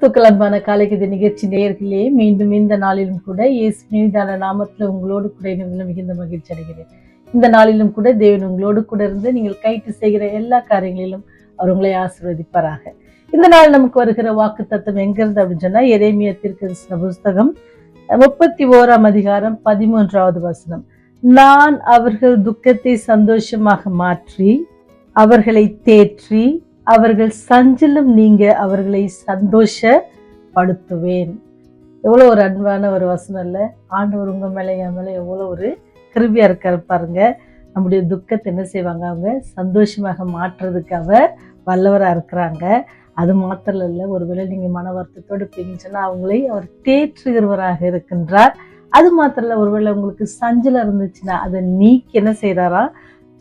கிறிஸ்துக்கள் அன்பான காலைக்கு நிகழ்ச்சி நேயர்களே, மீண்டும் இந்த நாளிலும் கூட இயேசுவின் நாமத்துல உங்களோடு கூட இணைவதில் மிகுந்த மகிழ்ச்சி அடைகிறேன். இந்த நாளிலும் கூட தேவன் உங்களோடு கூட இருந்து நீங்கள் கைட்டு செய்கிற எல்லா காரியங்களிலும் அவர் உங்களை ஆசீர்வதிப்பாராக. இந்த நாள் நமக்கு வருகிற வாக்கு தத்துவம் எங்கிருந்து அப்படின்னு சொன்னா, எரேமியா தீர்க்கதரிசன புஸ்தகம் 31ஆம் அதிகாரம் 13வது வசனம். நான் அவர்கள் துக்கத்தை சந்தோஷமாக மாற்றி அவர்களை தேற்றி அவர்கள் சஞ்சலம் நீங்க அவர்களை சந்தோஷப்படுத்துவேன். எவ்வளவு ஒரு அன்பான ஒரு வசனம் இல்ல? ஆண்டவர் உங்க மேல என் மேல எவ்வளவு ஒரு கிருபையா இருக்காரு பாருங்க. நம்முடைய துக்கத்தை என்ன செய்வாங்க? அவங்க சந்தோஷமாக மாற்றுறதுக்கு அவர் வல்லவரா இருக்கிறாங்க. அது மாத்திரம் இல்லை, ஒருவேளை நீங்க மன வருத்தத்தோடு இருப்பீங்கன்னு சொன்னா அவங்களை அவர் தேற்றுகிறவராக இருக்கின்றார். அது மாத்திரம் இல்லை, ஒருவேளை உங்களுக்கு சஞ்சலம் இருந்துச்சுன்னா அதை நீக்கி என்ன செய்யறாரா?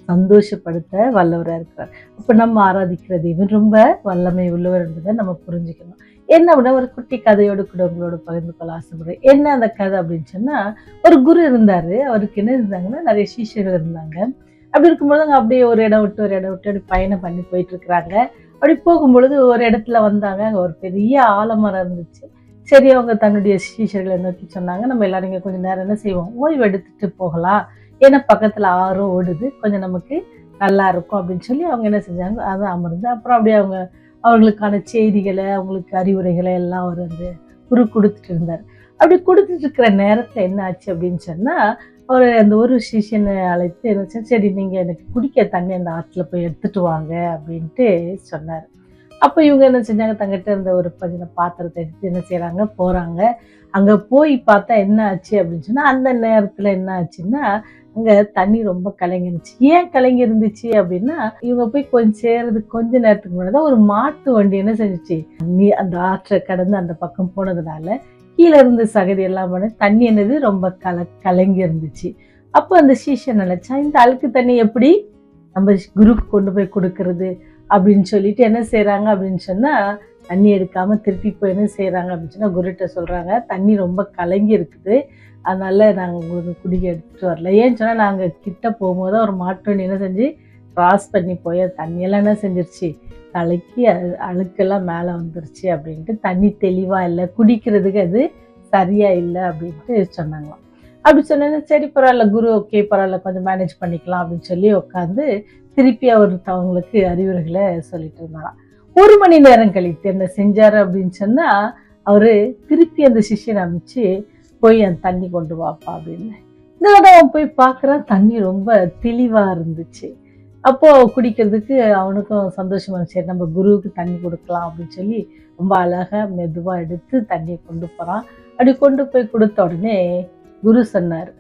சந்தோஷப்படுத்த வல்லவராக இருக்கிறார். அப்ப நம்ம ஆராதிக்கிற தேவன் ரொம்ப வல்லமை உள்ளவர் என்பதை நம்ம புரிஞ்சுக்கணும். என்ன அப்படின்னா, ஒரு குட்டி கதையோடு கூட உங்களோட பகிர்ந்து கொள்ள ஆசைப்படுறேன். என்ன அந்த கதை அப்படின்னு சொன்னா, ஒரு குரு இருந்தாரு. அவருக்கு என்ன இருந்தாங்கன்னா, நிறைய சீஷர்கள் இருந்தாங்க. அப்படி இருக்கும்போது அங்க அப்படியே ஒரு இடம் விட்டு அப்படி பயணம் பண்ணி போயிட்டு இருக்கிறாங்க. அப்படி போகும்பொழுது ஒரு இடத்துல வந்தாங்க. அங்க ஒரு பெரிய ஆலமரம் இருந்துச்சு. சரி, அவங்க தன்னுடைய சீஷர்களை நோக்கி சொன்னாங்க, நம்ம எல்லாரும் இங்க கொஞ்சம் நேரம் என்ன செய்வோம், ஓய்வு எடுத்துட்டு போகலாம். ஏன்னா பக்கத்துல ஆறும் ஓடுது, கொஞ்சம் நமக்கு நல்லா இருக்கும் அப்படின்னு சொல்லி அவங்க என்ன செஞ்சாங்க, அதை அமர்ந்து அப்புறம் அப்படியே அவர்களுக்கான செய்திகளை, அவங்களுக்கு அறிவுரைகளை எல்லாம் அவர் வந்து குரு கொடுத்துட்டு இருந்தார். அப்படி கொடுத்துட்டு இருக்கிற நேரத்துல என்ன ஆச்சு அப்படின்னு சொன்னா, அவர் அந்த ஒரு சிஷியனை அழைத்து என்ன, சரி நீங்க எனக்கு குடிக்க தண்ணி அந்த ஆற்றுல போய் எடுத்துட்டு வாங்க அப்படின்ட்டு சொன்னார். அப்ப இவங்க என்ன செஞ்சாங்க, தங்கிட்ட இருந்த ஒரு கொஞ்சம் பாத்திரத்தை எடுத்து என்ன செய்யறாங்க, போறாங்க. அங்க போய் பார்த்தா என்ன ஆச்சு அப்படின்னு சொன்னா, அந்த நேரத்துல என்ன ஆச்சுன்னா, அங்க தண்ணி ரொம்ப கலங்கி இருந்துச்சு. ஏன் கலங்கி இருந்துச்சு அப்படின்னா, இவங்க போய் கொஞ்சம் சேர்றதுக்கு கொஞ்ச நேரத்துக்கு முன்னாடிதான் ஒரு மாட்டு வண்டி என்ன செஞ்சுச்சு, அந்த ஆற்றை கடந்து அந்த பக்கம் போனதுனால கீழே இருந்து சகதி எல்லாம் பண்ண தண்ணி என்னது ரொம்ப கலங்கி இருந்துச்சு. அப்போ அந்த சீஷன் நினைச்சா, இந்த அழுக்கு தண்ணி எப்படி நம்ம குருக்கு கொண்டு போய் கொடுக்கறது அப்படின்னு சொல்லிட்டு என்ன செய்யறாங்க அப்படின்னு சொன்னா, தண்ணி எடுக்காம திருப்பி போய் என்ன செய்யறாங்க அப்படின்னு சொன்னா, குருட்ட சொல்றாங்க, தண்ணி ரொம்ப கலங்கி இருக்குது, அதனால நாங்கள் உங்களுக்கு குடிக்க எடுத்துட்டு வரல. ஏன்னு சொன்னா, நாங்கள் கிட்ட போகும்போது ஒரு மாட்டு வண்டி என்ன செஞ்சு கிராஸ் பண்ணி போய் தண்ணியெல்லாம் என்ன செஞ்சிருச்சு, கலக்கி அழுக்கெல்லாம் மேலே வந்துருச்சு அப்படின்ட்டு, தண்ணி தெளிவா இல்லை, குடிக்கிறதுக்கு அது சரியா இல்லை அப்படின்ட்டு சொன்னாங்களாம். அப்படி சொன்னா, சரி பரவாயில்ல குரு, ஓகே பரவாயில்ல, கொஞ்சம் மேனேஜ் பண்ணிக்கலாம் அப்படின்னு சொல்லி உட்காந்து திருப்பி அவர் அவங்களுக்கு அறிவுரைகளை சொல்லிட்டு இருந்தாராம். 1 மணி நேரம் கழித்து என்ன செஞ்சாரு அப்படின்னு சொன்னா, அவரு திருப்பி அந்த சிஷ்யனை அமைச்சு போய் அந்த தண்ணி கொண்டு வாப்பா அப்படின்னு. இந்த அவன் போய் பார்க்குறான், தண்ணி ரொம்ப தெளிவா இருந்துச்சு. அப்போ குடிக்கிறதுக்கு அவனுக்கும் சந்தோஷமா இருந்துச்சு, சரி நம்ம குருவுக்கு தண்ணி கொடுக்கலாம் அப்படின்னு சொல்லி ரொம்ப அழகா மெதுவா எடுத்து தண்ணியை கொண்டு போறான். அப்படி கொண்டு போய் கொடுத்த உடனே குரு சொன்னார்,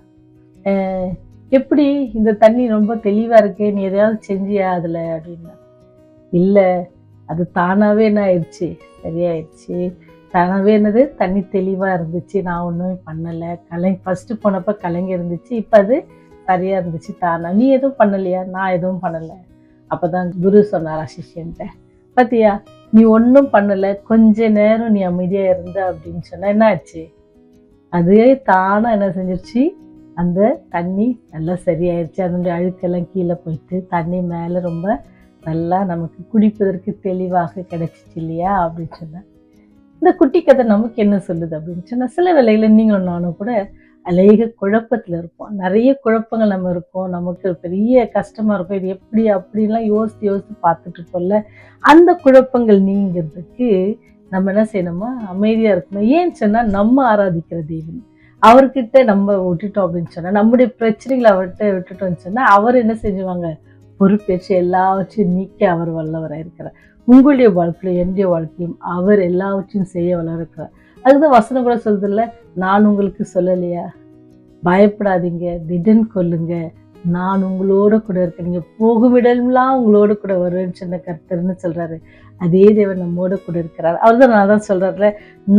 எப்படி இந்த தண்ணி ரொம்ப தெளிவா இருக்கே, நீ எதையாவது செஞ்சியா அதுல அப்படின்னா. இல்ல, அது தானாவே என்ன ஆயிடுச்சு, சரியாயிடுச்சு. தானாவே என்னது, தண்ணி தெளிவா இருந்துச்சு, நான் ஒண்ணுமே பண்ணல. ஃபர்ஸ்ட் போனப்ப கலங்கி இருந்துச்சு, இப்ப அது சரியா இருந்துச்சு தானா. நீ எதுவும் பண்ணலையா? நான் எதுவும் பண்ணல. அப்பதான் குரு சொன்னாரா சிஷ்யன்ட்ட, பாத்தியா நீ ஒன்னும் பண்ணல, கொஞ்ச நேரம் நீ அமைதியா இருந்த அப்படின்னு சொன்னா என்ன ஆச்சு, அதுவே தானா என்ன செஞ்சிருச்சு, அந்த தண்ணி நல்லா சரியாயிருச்சு. அதனுடைய அழுக்கெல்லாம் கீழே போயிட்டு தண்ணி மேல ரொம்ப நல்லா நமக்கு குடிப்பதற்கு தெளிவாக கிடைச்சிச்சு இல்லையா அப்படின்னு சொன்ன. இந்த குட்டி கதை நமக்கு என்ன சொல்லுது அப்படின்னு சொன்னா, சில வேளையில நீங்களும் நானும் கூட அநேக குழப்பத்துல இருப்போம். நிறைய குழப்பங்கள் நம்ம இருக்கும், நமக்கு பெரிய கஷ்டமா இருக்கும், இது எப்படி அப்படின்லாம் யோசித்து பார்த்துட்டு இருப்போம்ல. அந்த குழப்பங்கள் நீங்கிறதுக்கு நம்ம என்ன செய்யணுமா, அமைதியா இருக்கணும். ஏன்னு சொன்னா, நம்ம ஆராதிக்கிற தேவன், அவர்கிட்ட நம்ம விட்டுட்டோம் அப்படின்னு சொன்னா, நம்முடைய பிரச்சனைகளை அவர்கிட்ட விட்டுட்டோம்னு சொன்னா, அவர் என்ன செஞ்சுவாங்க, பொறுப்பேற்று எல்லாவற்றையும் நீக்க அவர் வல்லவராக இருக்கிறார். உங்களுடைய வாழ்க்கையிலும் என்னுடைய வாழ்க்கையும் அவர் எல்லாவற்றையும் செய்ய வல்லவராக இருக்கிறார். அதுதான் வசனம் கூட சொல்றது இல்ல, நான் உங்களுக்கு சொல்லலையா, பயப்படாதீங்க, திடன் கொள்ளுங்க, நான் உங்களோட கூட இருக்கேன், நீங்க போகும் இடமெல்லாம் உங்களோட கூட வருவேன்னு சொன்ன கர்த்தர்னு சொல்றாரு. அதே தேவன் நம்மோட கூட இருக்கிறார். அவர்தான் நான் தான் சொல்றாருல,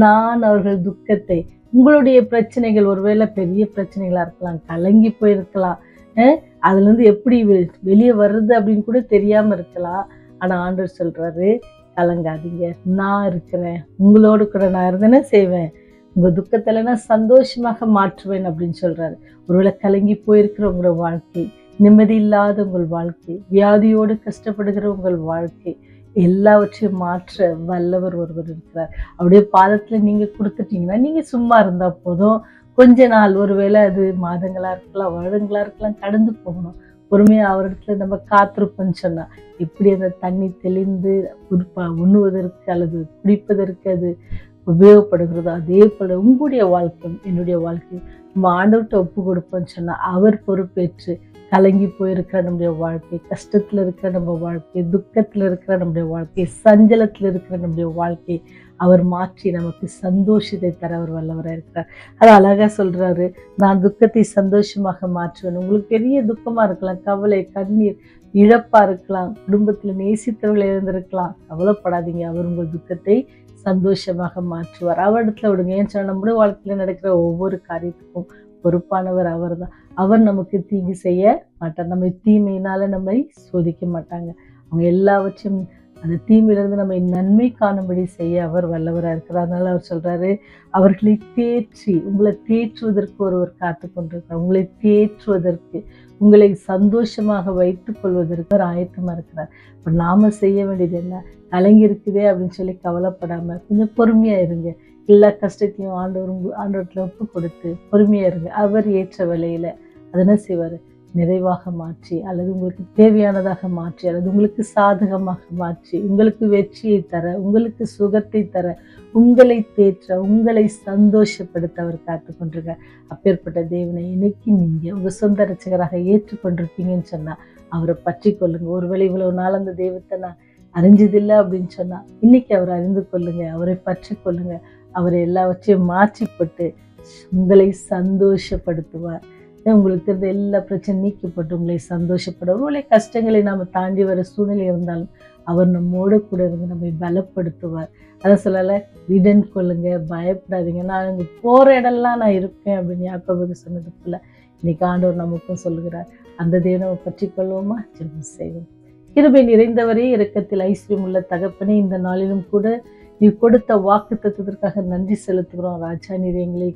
நான் அவர்கள் துக்கத்தை, உங்களுடைய பிரச்சனைகள் ஒருவேளை பெரிய பிரச்சனைகளா இருக்கலாம், கலங்கி போயிருக்கலாம், அதுல இருந்து எப்படி வெளியே வர்றது அப்படின்னு கூட தெரியாம இருக்கலாம். ஆனா ஆண்டவர் சொல்றாரு, கலங்காதீங்க, நான் இருக்கிறேன், உங்களோட கூட நான் இருந்தேன்னு செய்வேன், உங்க துக்கத்துல நான் சந்தோஷமாக மாற்றுவேன் அப்படின்னு சொல்றாரு. ஒருவேளை கலங்கி போயிருக்கிற உங்களோட வாழ்க்கை, நிம்மதி இல்லாத உங்கள் வாழ்க்கை, வியாதியோடு கஷ்டப்படுகிற உங்கள் வாழ்க்கை, எல்லாவற்றையும் மாற்ற வல்லவர் ஒருவர் இருக்கிறார். அவருடைய பாதத்துல நீங்க கொடுத்துட்டீங்கன்னா நீங்க சும்மா இருந்தா போதும். கொஞ்ச நாள், ஒருவேளை அது மாதங்களா இருக்கலாம், வருடங்களா இருக்கலாம், கடந்து போகணும். பொறுமையா அவரிடத்துல நம்ம காத்திருப்போம்னு சொன்னா எப்படி அந்த தண்ணி தெளிந்து உண்ணுவதற்கு அல்லது குடிப்பதற்கு அது உபயோகப்படுகிறதோ, அதே போல உங்களுடைய வாழ்க்கையும் என்னுடைய வாழ்க்கையும் நம்ம ஆண்டவர்கிட்ட ஒப்பு கொடுப்போம்னு சொன்னா அவர் பொறுப்பேற்று கலங்கி போயிருக்கிற நம்முடைய வாழ்க்கை, கஷ்டத்துல இருக்கிற நம்ம வாழ்க்கை, துக்கத்துல இருக்கிற நம்முடைய வாழ்க்கை, சஞ்சலத்துல இருக்கிற நம்முடைய வாழ்க்கை அவர் மாற்றி நமக்கு சந்தோஷத்தை தர அவர் வல்லவராக இருக்கிறார். அது அழகா சொல்றாரு, நான் துக்கத்தை சந்தோஷமாக மாற்றுவேன். உங்களுக்கு பெரிய துக்கமா இருக்கலாம், கவலை, கண்ணீர், இழப்பா இருக்கலாம், குடும்பத்துல நேசித்தவர்கள் இழந்திருக்கலாம், கவலைப்படாதீங்க. அவர் உங்கள் துக்கத்தை சந்தோஷமாக மாற்றுவார். அவரிடத்துல விடுங்க. ஏன் சொன்னா நம்முடைய வாழ்க்கையில நடக்கிற ஒவ்வொரு காரியத்துக்கும் பொறுப்பானவர் அவர் தான். அவர் நமக்கு தீங்கு செய்ய மாட்டார். நம்ம தீமையினால நம்மை சோதிக்க மாட்டாங்க. அவங்க எல்லாவற்றையும் அந்த தீமையிலிருந்து நம்மை நன்மை காணும்படி செய்ய அவர் வல்லவராக இருக்கிறார். அதனால அவர் சொல்றாரு, அவர்களை தேற்றி, உங்களை தேற்றுவதற்கு ஒருவர் காத்து கொண்டிருக்கிறார். உங்களை தேற்றுவதற்கு, உங்களை சந்தோஷமாக வைத்துக் கொள்வதற்கு ஒரு ஆயத்தமா இருக்கிறார். இப்போ நாம செய்ய வேண்டியது என்ன? கலங்கி இருக்குதே அப்படின்னு சொல்லி கவலைப்படாம கொஞ்சம் பொறுமையா இருங்க. எல்லா கஷ்டத்தையும் ஆண்டவரத்துல ஒப்பு கொடுத்து பொறுமையா இருங்க. அவர் ஏற்ற வேளையில அதனை செய்வாரு, நிறைவாக மாற்றி அல்லது உங்களுக்கு தேவையானதாக மாற்றி அல்லது உங்களுக்கு சாதகமாக மாற்றி உங்களுக்கு வெற்றியை தர, உங்களுக்கு சுகத்தை தர, உங்களை தேற்ற, உங்களை சந்தோஷப்படுத்த அவர் காத்து கொண்டிருக்க. அப்பேற்பட்ட தேவனை இன்னைக்கு நீங்க உங்க சொந்த ரட்சகராக ஏற்றுக்கொண்டிருப்பீங்கன்னு சொன்னா அவரை பற்றி கொள்ளுங்க. ஒருவேளை இவ்வளவு நாள் அந்த தெய்வத்தை நான் அறிஞ்சதில்லை அப்படின்னு சொன்னா இன்னைக்கு அவரை அறிந்து கொள்ளுங்க, அவரை பற்றி கொள்ளுங்க. அவரை எல்லாவற்றையும் மாற்றி போட்டு உங்களை சந்தோஷப்படுத்துவார். உங்களுக்கு இருந்த எல்லா பிரச்சனையும் நீக்கப்பட்டு உங்களை சந்தோஷப்படும். ஒருவேளை கஷ்டங்களை நாம தாண்டி வர சூழ்நிலை இருந்தாலும் அவர் நம்மோட கூட இருந்து நம்மை பலப்படுத்துவார். அதை சொல்லலை, விடன் கொள்ளுங்க, பயப்படாதீங்க, நான் இங்கே போற இடம்லாம் நான் இருப்பேன் அப்படின்னு யாக்கோபுக்கு சொன்னது போல இன்னைக்கு ஆண்டவர் நமக்கும் சொல்லுகிறார். அந்த தேவனை பற்றி கொள்வோமா? ஜெபம் செய்வோம். கிருபை நிறைந்தவரே, இரக்கத்தில் ஐஸ்வர்யம் உள்ள தகப்பனே, இந்த நாளிலும் கூட நீ கொடுத்த வாக்கு தத்துவதற்காக நன்றி செலுத்துகிறோம் ராஜா. நீர் எங்களை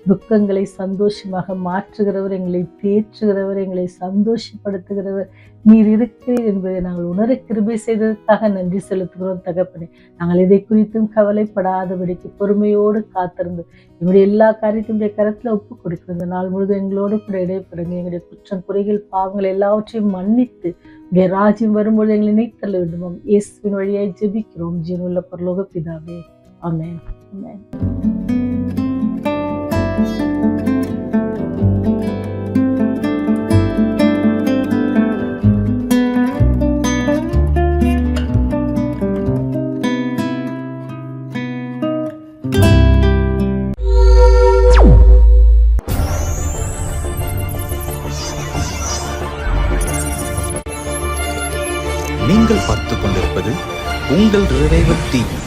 துக்கங்களை சந்தோஷமாக மாற்றுகிறவர், எங்களை தேற்றுகிறவர், எங்களை சந்தோஷப்படுத்துகிறவர் நீர் இருக்கிறீர் என்பதை நாங்கள் உணர கிருபை செய்ததற்காக நன்றி செலுத்துகிறோம் தகப்பனே. நாங்கள் இதை குறித்தும் கவலைப்படாதபடிக்கு பொறுமையோடு காத்திருந்து எங்களுடைய எல்லா காரியத்தினுடைய கரத்துல ஒப்பு கொடுக்கிறோம். இந்த நாள் முழுதும் எங்களோடு கூட இடைப்படுங்க. எங்களுடைய குற்றம், குறைகள், பாவங்கள் எல்லாவற்றையும் மன்னித்து உடைய ராஜ்யம் வரும்பொழுது எங்களை நினைத்தள்ள வேண்டுமோ இயேசுவின் வழியாய் ஜெபிக்கிறோம் ஜீவனுள்ள பரலோக பிதாவே. ஆமென். ஆமென். நீங்கள் பார்த்துக் கொண்டிருப்பது உங்கள் ரிவைவல் டிவி.